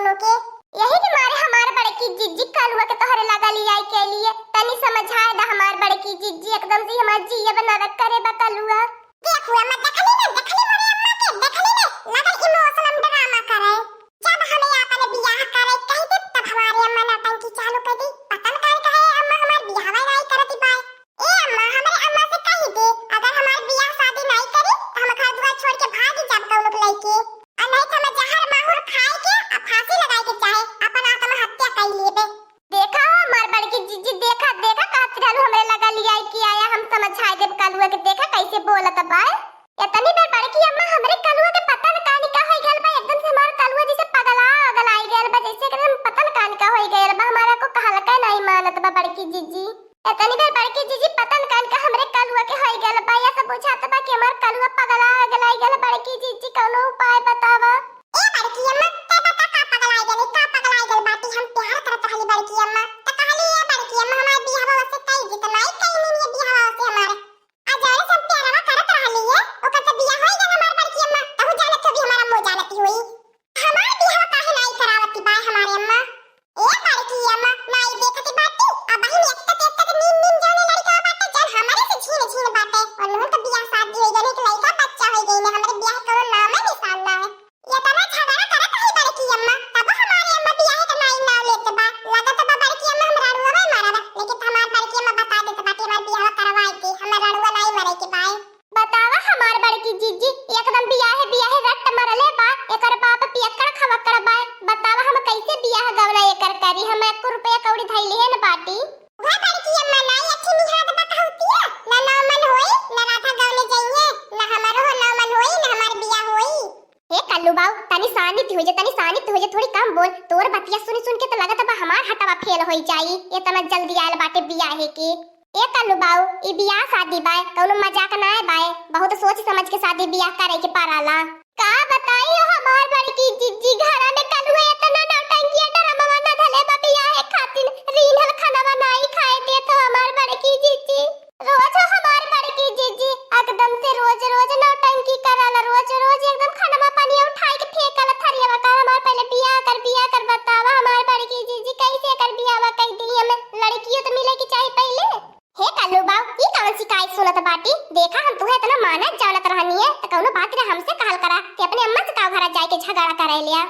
कौनो के। यही के मारे हमार बड़की जिज्जी कलुआ के तोहरे लगा लिया के लिए तनी समझाए दा हमार बड़की जिज्जी एकदम से हमार जिया बना रख करे बा कलुआ। देखो अम्मा देखली ना देखली मोरे अम्मा के देखली ना लगल इमोशनल ड्रामा करे। जब हमें अपन बियाह करे कहि दे तब हमारे अम्मा नौटंकी चालू कर दी। पता न कहे अम्मा हमार बियाह नहीं करती पाए। ए अम्मा हमारे अम्मा से कहि दे अगर हमार बियाह शादी नहीं करी तो हम घर दुआर छोड़ के भागी जाब कौनो के लइके। आ नहीं तो मैं जहर माहुर खाए के आ फांसी लगाए के चाहे अपन आत्महत्या कर लेबे। देखा हमार बड़की जिज्जी देखा देखा कातरालू हमरे लगा लिया कि आया हम समझाए देब कलुआ के। देखा कैसे बोलत बा इतनी देर बड़की अम्मा हमरे कलुआ के पता न कानी का होई गेल बा। एकदम से हमार कलुआ जैसे पगला आई गेल बा जैसे एकदम पता न कानी का होई गेल बा। हमारा को कहल का नहीं मानत बा बड़की जिज्जी। इतनी देर बड़की जिज्जी पता न कानी का हमरे कलुआ के होई गेल बा। या सब बुझात बा कि हमार कलुआ पगला आई गेल। बड़की जिज्जी कोनो उपाय बतावा। ए बड़की अम्मा ते बता का पगला आई गेल बाटी हम प्यार करत रहली बड़की अम्मा त कहली ए बड़की अम्मा हमार बियाह से कई जित नहीं कई नहीं बियाह से हमारे आ जाने सब प्यारवा करत रहली है ओकर त बियाह होई गेल हमार बड़की अम्मा तहु जानत हो भी हमारा मो जानती हुई हमार बियाह काहे नहीं करावती बा हमारे अम्मा। ए बड़की अम्मा नहीं देखती बाटी अब बहिन एक नीम जाने लड़का बाटे जन हमारे से छीन बाटे और नहु त बियाह शादी होई गने के लइका बच्चा होई गई ने हमरे बियाह करो नाम है निशान ना है। ये तना झगड़ा करत है बड़की अम्मा तब हमारे अम्मा बियाह के नहीं नाम लेते बा लागत बा बड़की अम्मा हमरा रुआ नहीं मारबा लेकिन हमार बड़की अम्मा बता देत बाटी हमार बियाह करवाई के हमरा रुआ नहीं मरे के बाय। बतावा हमार बड़की जिज्जी एकदम बियाह रट मरले बा एकर बाप पियक्कड़ खवक्कड़ बा। बतावा हम कैसे बियाह गवना एकर करी हम 1 रुपया कौड़ी धइली है न बाटी। वह बड़की अम्मा नहीं अच्छी निहात बताउती है ना नामन होई ना राधा गवले जाइए ना हमारो नामन होई ना हमार बियाह होई। हे कल्लू बाऊ तनी शांति हो जा थोड़ी कम बोल। तोर बतिया सुन के तो लगत बा हमार हटवा फेल होई जाई। इतना जल्दी आयल बाटे बियाह के। ए कल्लू बाऊ ई बियाह शादी बा कौनो मजाक ना है बाए बहुत सोच समझ के शादी बियाह करे के पाराला। का बताई हो हमार बड़की जिज्जी घरा में कल्लू इतना नौटंकी डरमा ना धले बा बियाह खातिर रीनल खाना बनाई खाए दे तो हमार बड़की जिज्जी रोज हमार बड़की जिज्जी एकदम से रोज नौटंकी कराला। रोज एकदम खाना पानी उठाई के फेंकला थरियावा का हमार पहले बियाह कर बतावा हमार बड़की जिज्जी कैसे कर बियाहवा कर दी हमें लड़कियों तो मिले की चाहिए पहले। हे कल्लू बाऊ ई कौन शिकायत सुनत बाटी। देखा हम तुहे इतना मानत जानत रहनी है त कौनो बात रे हमसे कहल करा कि अपने अम्मा से काव घर जाए के झगड़ा करे लिया।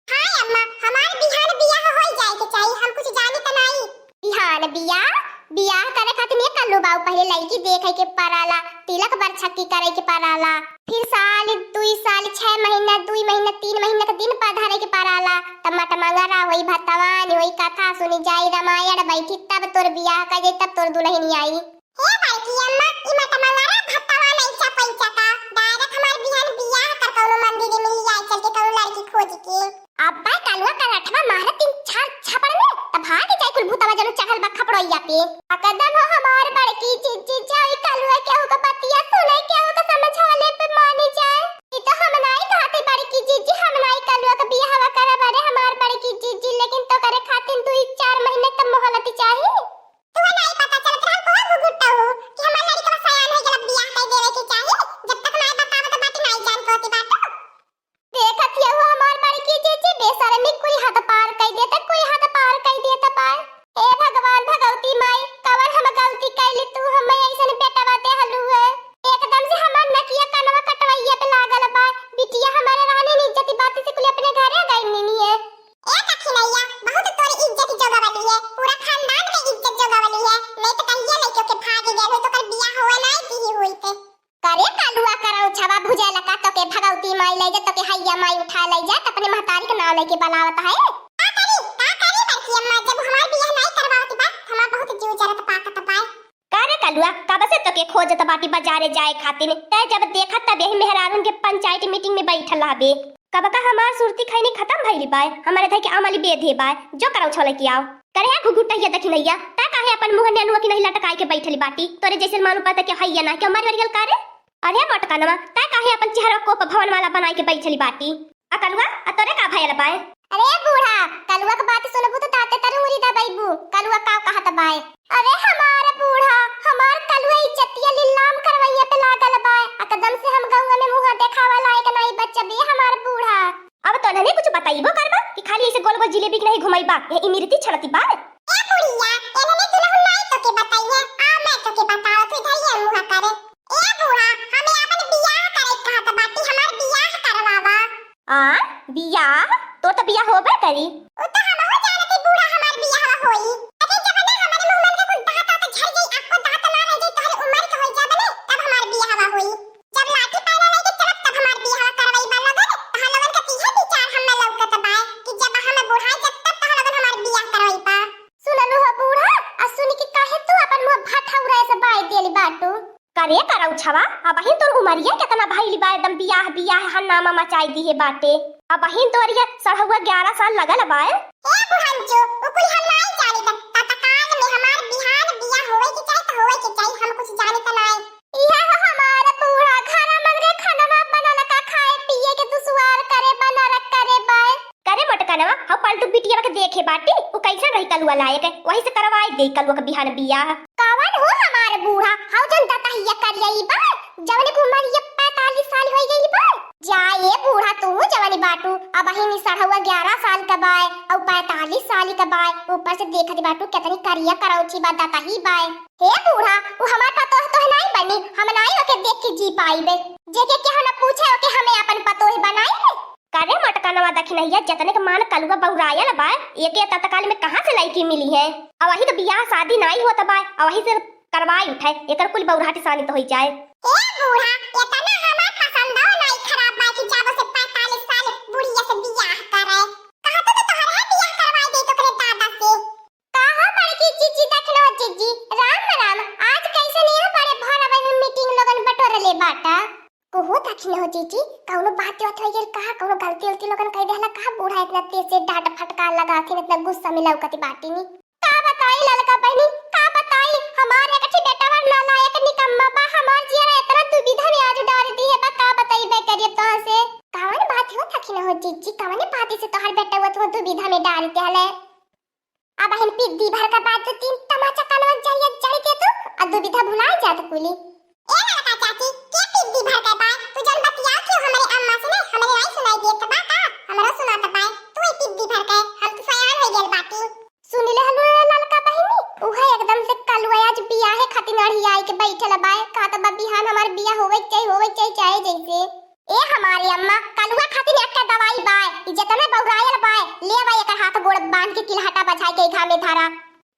हां अम्मा हमार बिहान बियाह होई जाए के चाहिए हम कुछ जानी त नहीं। बिहान बियाह करे खातिर ये कल्लू बाऊ पहले लड़की देखे के पराला तिलक बरछक्की करे के पराला फिर साल 2 साल 6 महीना 2 महीना 3 महीना का दिन पधारे के पराला टमाटर मंगरा होई भतवान होई कथा सुनी जाई रामायण बैठी तब तोर बियाह कर जाई तब तोर दुल्हन आई। हे बड़की अम्मा ई मत मंगरा भतवान ऐसा पैसा का डायरेक्ट हमार बिहान बियाह कर कौनो मंदिर में मिल जाए चल के कौनो लड़की खोज के अब्बा कलवा का अठवा मारा 3 छापड़ में तब भाग जाए कुल भूतवा जनो चढ़ल बा खपड़ोइया पे अकदम हो हमार बड़की जिज्जी जाई कलवा के हो का बतिया सुने के हो का समझाले पे मानी जाए। ई तो हम नहीं कहते बड़की जिज्जी हम नहीं कलवा का बियाहवा करे बारे हमार बड़की जिज्जी लेकिन तो करे खातिर 2-4 महीने तक मोहलत चाहिए। तू नहीं पता चलत रहा को गुगुट्टा हो कि हमार लड़का सयान हो गला बियाह कर देवे के चाहिए जब तक नहीं बताव तो बात नहीं जान पाती बात। देखत ये हो हमार बड़की जिज्जी बेशर्मी कोई हद पार कर देता पार। ए भगवान भगवती माई कवन हम गलती कैली तू हम ऐसन बेटा बाते हलू है एकदम से हमार नकिया कनवा कटवैया पे लागल बा बिटिया हमारे रहने नी इज्जत बात से कुल अपने घरे गई नी है। ए कखिनैया बहुत तोरी इज्जत जोगावली है पूरा खानदान में इज्जत जोगावली है नहीं तो कहिए लइको के भाग गेल हो तो कर बियाह होए नहीं की हुई थे करे कालुआ कराऊ छवा भुजा लगा तो के भगवती माई ले जा तो के हैया माई उठा ले जा अपने महतारी के नाम लेके बलावत है। बड़की अम्मा जब हमार बियाह नहीं करवाती बा हमार बहुत जीव जरत पाकत बा। करे कलुआ कब से तो के खोजत बाटी बाजारे जाए खातिर ते जब देखा तब यही मेहरारून के पंचायत मीटिंग में बैठल रहबे कब का हमार सुरती खैनी खत्म भइली बा हमारे थे के अमली बेधे बा जो करौ छले की आओ करे है घुघुटैया देखिनैया ता काहे अपन मुंह नेनुआ की नहीं लटकाए के बैठली बाटी तोरे जैसे मालूम पता के हैया ना के हमार वरगल करे अरे मटकनवा ता काहे अपन चेहरा को भवन वाला बनाए के बैठली बाटी अकलुआ तोरे का भइल बा। अरे बूढ़ा कलुआ का बात सुनबू तो ताते तरु उरी दबाईबू कलुआ का कहत बाय। अरे हमारा बूढ़ा हमार कलुआ इज्जतिया लीलाम करवैया पे लागल बाय एकदम से हम गौवा में मुंह देखावा लायक नहीं बच्चा बे हमार बूढ़ा। अब तो नहीं कुछ बताइबो करबा कि खाली घुमाईबा ये इमिरती छड़ती बा। ए बुढ़िया एने दुल्हन नहीं तो के बताइए आ मैं तो के बताओ तू इधर ही मुंह करे। ए बूढ़ा हमें अपन बियाह करे कहत बाटी हमार बियाह करवावा। आ बियाह तो बियाह होबे करी ओ तो हम हो जानते बूढ़ा हमार बियाह होई लेकिन जब ना हमारे मुंह में कुछ दांत तो झड़ जाई आपको दांत ना रह जाई तोहरे उम्र के हो जाबे ने तब हमार बियाह होई। जब लाठी पाना लेके चलत तब हमार बियाह करवाई बा लगन तहां लगन के पीछे विचार हम में लौकत बा कि जब हम बुढ़ाई जब तब तहां लगन हमार बियाह करवाई बा। सुनलु हो बूढ़ा आ सुनी कि काहे तू अपन मुंह भाठौरा से बाई देली बाटू करे करौ छवा। अब हिन तोर उमरिया केतना भाईली बा एकदम बियाह बियाह हन्नामा मचाई दी है बाटे। अब हिन तोरिया सढ़ुआ 11 साल लगल बा। ए बुढ़ंचो ओ कोई हम नहीं जानी त तकाल में हमार बिहान बियाह होवे के चाहे त होवे के चाहे हम कुछ जाने त नहीं। इहा हमारा बूढ़ा खाना मंगे खाना बनल का खाए पिए के दुसवार करे बनल करे बा करे मटकनवा हम पलटू बिटिया के देखे बाटी वो कैसा रही कलुआ लायक वही से करवाई दे कलुआ के बिहान बियाह। कवन हो हमारे बूढ़ा हाउ जन दतहिया कर लई बा जवने की उम्र ये 45 साल हो गई बा। जा ये बूढ़ा तू जवानी बाटू अब ही सढ़ुआ 11 साल का बाय और 45 साल का बाय ऊपर से देखत बाटू कितनी करिया करौची बा दतही बाय। हे बूढ़ा वो हमार पतोह तो नहीं बनी हम नहीं ओके देख के जी पाईबे जेके के हम पूछे ओके हमें अपन पतोह बनाई है। करे मटकनवा दखिनैया जतने के मान कलुआ बौरायल बा एके तत्काल में कहां से लड़की मिली है। अब वही तो बियाह शादी नहीं होता बा अब वही से करवाई उठाए एकर कुल बौराटी सानी तो होई जाए। ए बूढ़ा इतना हमार पसंद नहीं खराब बा कि जाबो से 45 साल बुढ़िया से बियाह करे कहा तो तोहर है बियाह करवाई दे तो करे दादा से कहा बड़की जीजी देखलो जीजी राम राम आज कैसे नहीं बड़े भरवे में मीटिंग लगन बटोर ले बाटा कोहो दखिन हो जीजी कौनो बात होत हो गेल कहा कौनो गलती उलती लगन कह देला कहा बूढ़ा इतना तेज से डांट फटकार लगा के इतना गुस्सा में लौकती बाटी नी का बताई ललका बहनी का बताई हमार एकठी बेटा वर नालायक निकम्मा बा हमार जिया इतना दुविधा में आज डाल दी है बा का बताई बे करिए तो से कवन बात हो दखिन हो जीजी कवन बात से तोहर बेटा वो तो दुविधा में डाल दे हले। अब हम पिद्दी भर का बात 3 तमाचा कनवा जाइए जड़ के तो आ दुविधा भुला जात कुली। ए लड़का चाची के पिद्दी भर का बात तू जन बतिया क्यों हमारे अम्मा से नहीं हमें नहीं सुनाई देत बा का हमरा सुनात बा तू ही पिद्दी भर का हम तो सयान हो गेल बाटी सुन ले हलो ललका बहिनी उहे एकदम से कलुआ आज बियाह है खातिर नड़ी आई के बैठल बाय का त बिहान हमार बियाह होवे चाहे जैसे ए हमारी अम्मा कलुआ खातिर एक दवाई बाय इज्जत में बौरायल बाय ले बाय एकर हाथ गोड़ बांध के किलहटा बजाई के घा में धारा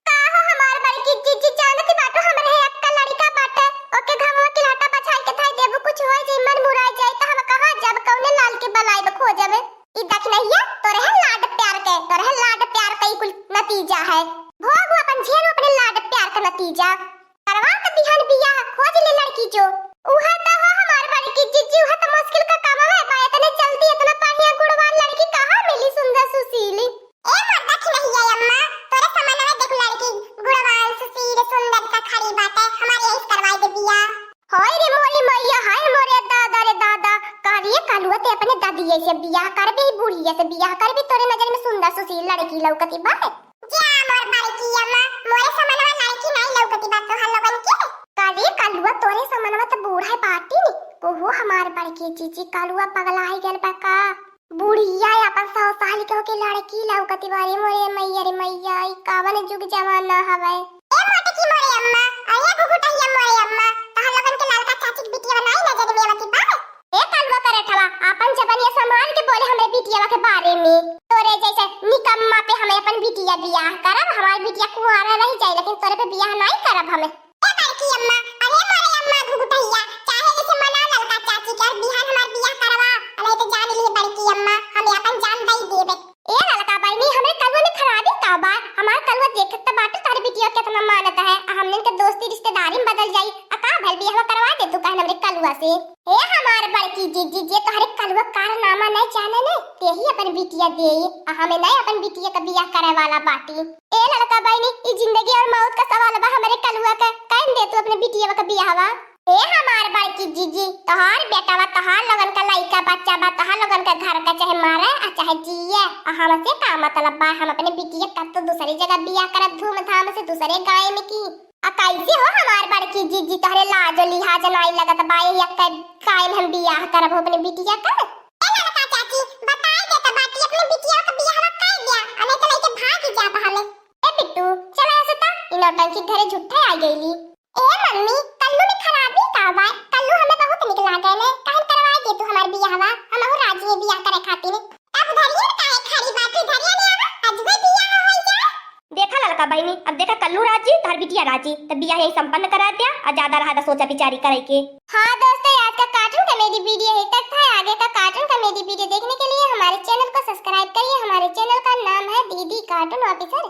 का हो हमार बड़की जीजी जानती बाटो हमरे एक का लड़का बाटे ओके घमवा किलहटा बजाई के थाई देबो कुछ होय जे मन मुराई जाए त हम कहां जब कौने लाल के बलाई ब खो जावे ई देख नहिया तोरे है लाड प्यार के कुल नतीजा है भोग अपन झेरो अपने लाड प्यार का नतीजा करवा त बिहान बियाह खोज ले लड़की जो उहा त हो हमार बड़की जीजी उहा त मुश्किल का काम है बा इतने जल्दी इतना बढ़िया गुणवान लड़की कहां मिली सुंदर सुशीली ए मत देख नहीं है अम्मा तोरे सामने में देख लड़की गुणवान सुशील सुंदर का खड़ी बात है हमारे यही करवाई दे बियाह हाय रे मोरी मैया हाय मोरे दादा करिए कलुआ ते अपने दादी से बियाह करबे बुढ़िया से बियाह करबे तोरे नजर में सुंदर सुशील लड़की लौकती बा जा मोर बड़की अम्मा मोरे सामने लड़की नहीं लौकती बा तो हम लोगन के करिए कलुआ तोरे सामने त बूढ़ा पार्टी नी कोहो हमार बड़की जीजी कलुआ पगलाई गेल बा का बुढ़िया अपन 100 साल के लड़की लौकती बारे मोरे मैया ई कावन जुग जमाना हवे ए मोटकी मोरे अम्मा अरे गुगुटहिया मोरे अम्मा तहां लगन के लड़का चाची बिटिया नहीं नजर में आवती बा ए कलवा करे ठवा अपन जबनिया संभाल के बोले हमरे बिटिया के बारे में तोरे जैसे निकम्मा पे हमें अपन बिटिया बियाह करब हमार बिटिया कुंवारा रह जाए लेकिन तोरे पे बियाह नहीं करब हमें ए बड़की अम्मा अरे मोरे अम्मा गुगुटहिया चाहे जैसे मना लड़का चाची के बिहान हमार बियाह करवा नहीं तो जान ली बड़की अम्मा हमें अपन जान दई देबे ए लड़का बहनी हमें कलवा में खराबी का बा हमार कलवा देखत त बाटे तारी बिटिया कितना मानत है हमने के दोस्ती रिश्तेदारी में बदल जाई आ का भल बियाह करवा दे तू कहन हमरे कलवा से ए हमार बड़की जीजी जे तोहरे कलवा कारनामा नहीं जाने ने तेही अपन बिटिया दे हमें नहीं अपन बिटिया का बियाह करे वाला बाटी ए लड़का बहनी ई जिंदगी और मौत का सवाल बा हमरे कलवा का कहन दे तू अपने बिटिया का बियाहवा ए हमार बड़की जीजी तोहार बेटावा तोहार लगन का लइका बच्चा बा तोहार लगन का घर का चाहे मारे आ चाहे जिए हमसे का मतलब बा हम अपने बिटिया का तो दूसरी जगह बियाह करब धूमधाम से दूसरे गांव में की आ कैसे हो हमार बड़की जीजी तोहरे लाज लिहाज नहीं लगत बा ये कायम हम बियाह करब अपने बिटिया का ए लड़का चाची बताई दे त बाटी अपने बिटिया का बियाह कर दिया नहीं तो लेके भाग ही जाता हमें। ए बिट्टू चला ऐसे ता इन नौटंकी घरे झुट्ठे आ गईली। ए मम्मी कल्लू में खराबी का बा, कल्लू हमें बहुत निकला गए ने, काहे करवाई दे तू हमार बियाहवा, हमहु राजी है बियाह करे खातिर। अब धरिया काहे खड़ी बात धरिया ने आवा आज भी बियाह होई जा। देखा लड़का बहनी, अब देखा कल्लू राजी तार बिटिया राजी, तब बियाह यही संपन्न करा दिया और ज्यादा रहा था सोचा बिचारी करे के। हाँ दोस्तों आज का कार्टून कॉमेडी वीडियो यहीं तक था। आगे का कार्टून कॉमेडी वीडियो देखने के लिए हमारे चैनल को सब्सक्राइब करिए। हमारे चैनल का नाम है दीदी कार्टून ऑफिसर।